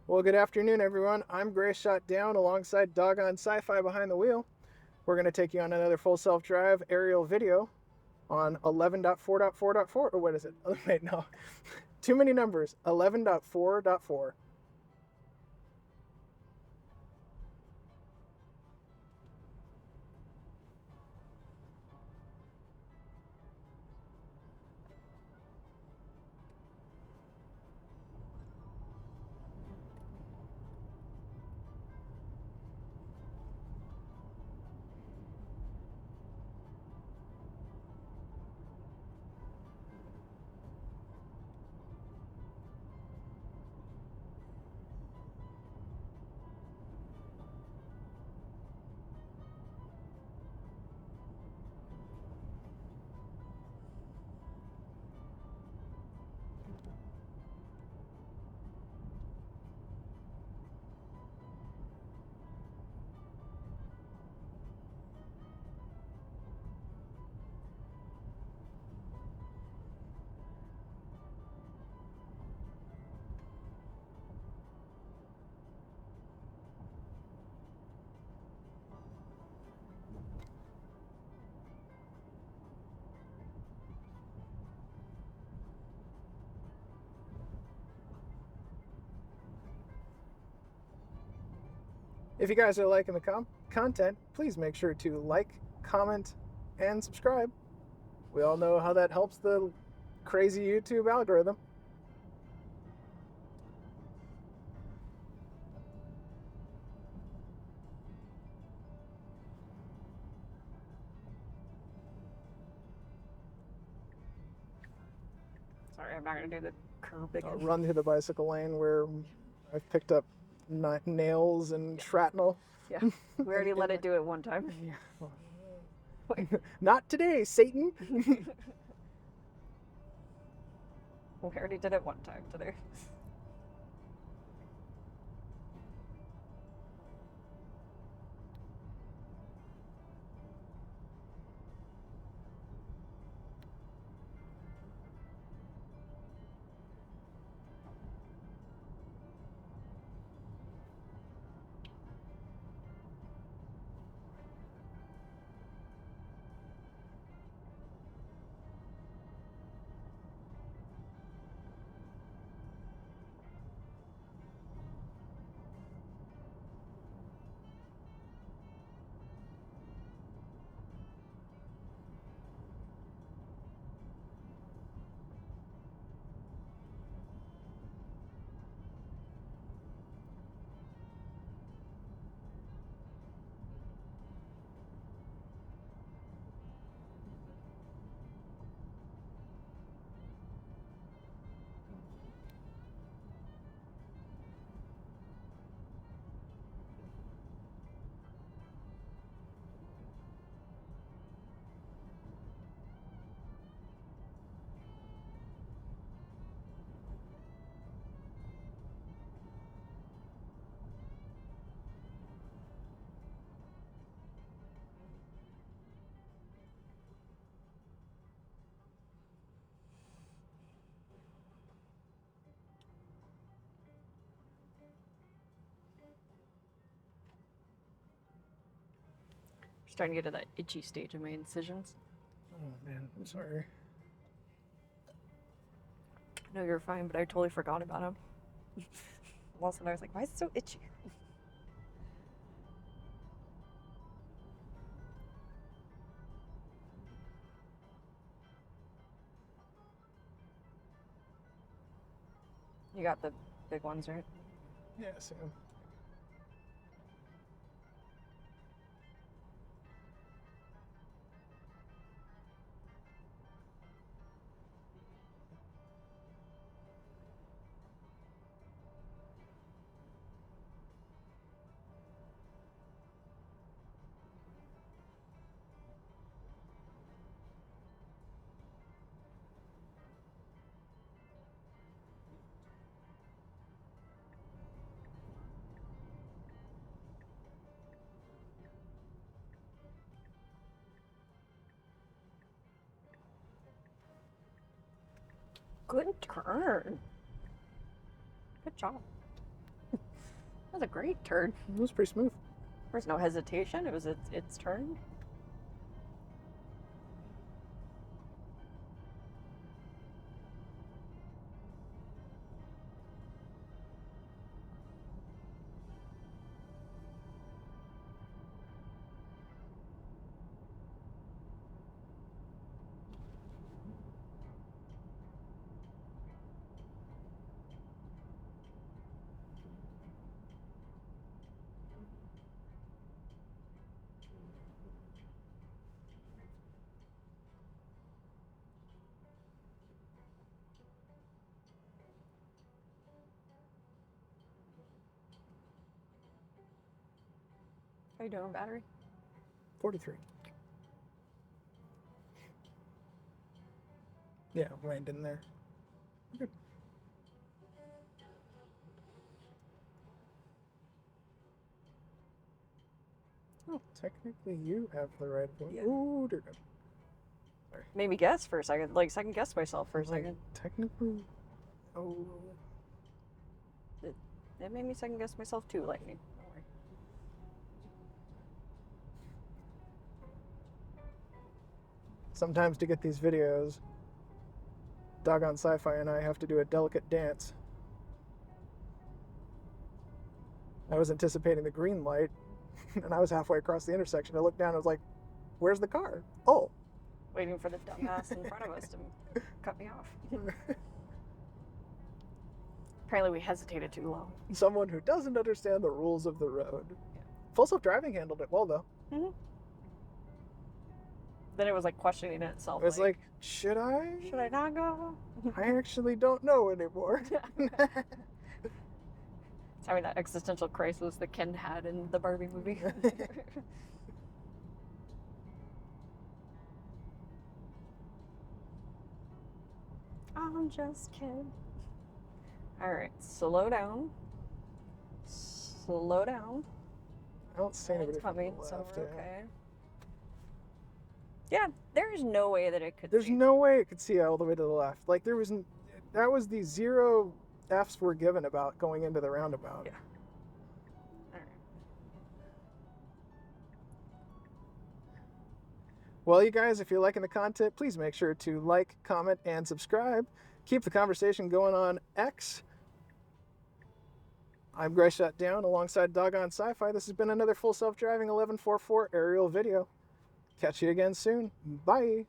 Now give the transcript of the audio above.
Well, good afternoon, everyone. I'm Gray Shot Down alongside Doggone Sci-Fi behind the wheel. We're going to take you on another full self-drive aerial video on 11.4.4.4. Or what is it? Oh, wait, no. Too many numbers. 11.4.4. If you guys are liking the content, please make sure to like, comment, and subscribe. We all know how that helps the crazy YouTube algorithm. Sorry, I'm not going to do the curb again. Run through the bicycle lane where I've picked up nails and shrapnel. Yeah, we already let it do it one time. Yeah. Not today, Satan. We already did it one time today. Starting to get to that itchy stage of my incisions. Oh man, I'm sorry. No, you're fine, but I totally forgot about them. All of a sudden I was like, why is it so itchy? You got the big ones, right? Yeah, Sam. Good turn. Good job. That was a great turn. It was pretty smooth. There's no hesitation. It was its turn. How you doing, battery? 43. Yeah, land in there. Good. Oh, technically you have the right of way. Yeah. Ooh, dear God. Sorry. Made me guess for a second, like second guess myself for a Like, second. technically. Oh. It made me second guess myself too, Lightning. Don't worry. Sometimes to get these videos, Doggone Sci-Fi and I have to do a delicate dance. I was anticipating the green light, and I was halfway across the intersection. I looked down and I was like, where's the car? Oh. Waiting for the dumbass in front of us to cut me off. Apparently we hesitated too long. Someone who doesn't understand the rules of the road. Yeah. Full self-driving handled it well, though. Mm-hmm. Then it was like questioning itself. It was like, should I? Should I not go? I actually don't know anymore. It's having that existential crisis that Ken had in the Barbie movie. I'm just kidding. Alright, slow down. Slow down. I don't see anybody It's coming, from the so left, we're yeah. okay. Yeah, there's no way that it could There's see. no way it could see all the way to the left. Like, there was... That was the 0 Fs were given about going into the roundabout. Yeah. Alright. Well, you guys, if you're liking the content, please make sure to like, comment, and subscribe. Keep the conversation going on X. I'm Gray Shot Down alongside Doggone Sci-Fi. This has been another full self-driving 1144 aerial video. Catch you again soon. Bye.